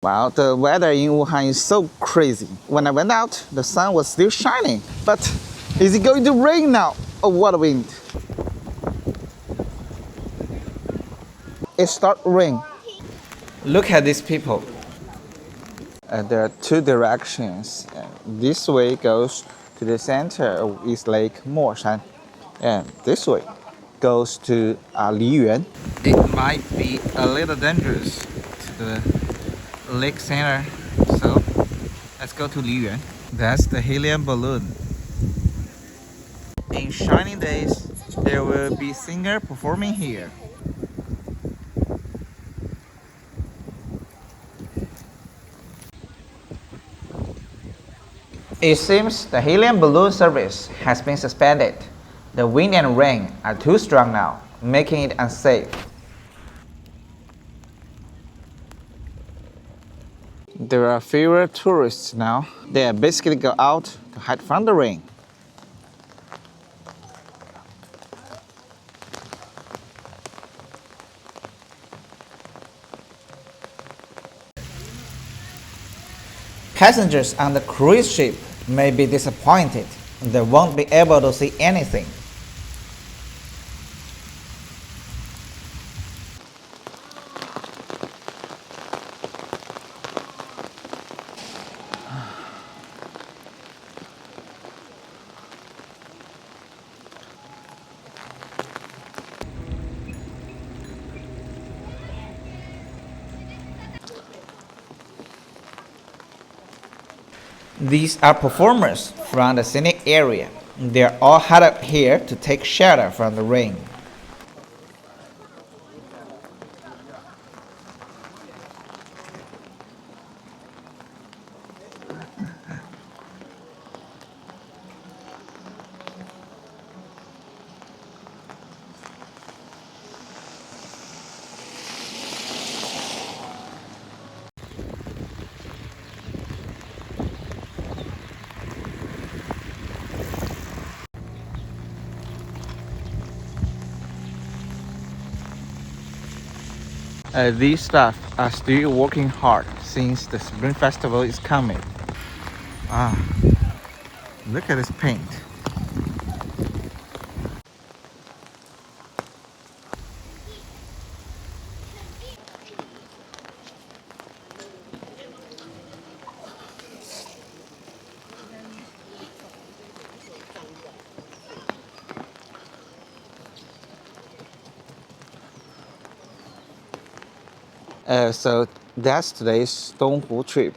Wow, the weather in Wuhan is so crazy. When I went out, the sun was still shining. But is it going to rain now? Oh, what a wind. It started raining. Look at these people. There are two directions. This way goes to the center of East Lake Morshan, and this way goes to Liyuan. It might be a little dangerous to the lake center, so let's go to Liyuan. That's the helium balloon. In shiny days, there will be singer performing here. It seems the helium balloon service has been suspended. The wind and rain are too strong now, making it unsafe. There are fewer tourists now. They basically go out to hide from the rain. Passengers on the cruise ship may be disappointed. They won't be able to see anything. These are performers from the scenic area. They're all huddled here to take shelter from the rain. These staff are still working hard since the Spring Festival is coming. Look at this paint. So that's today's Donghu trip.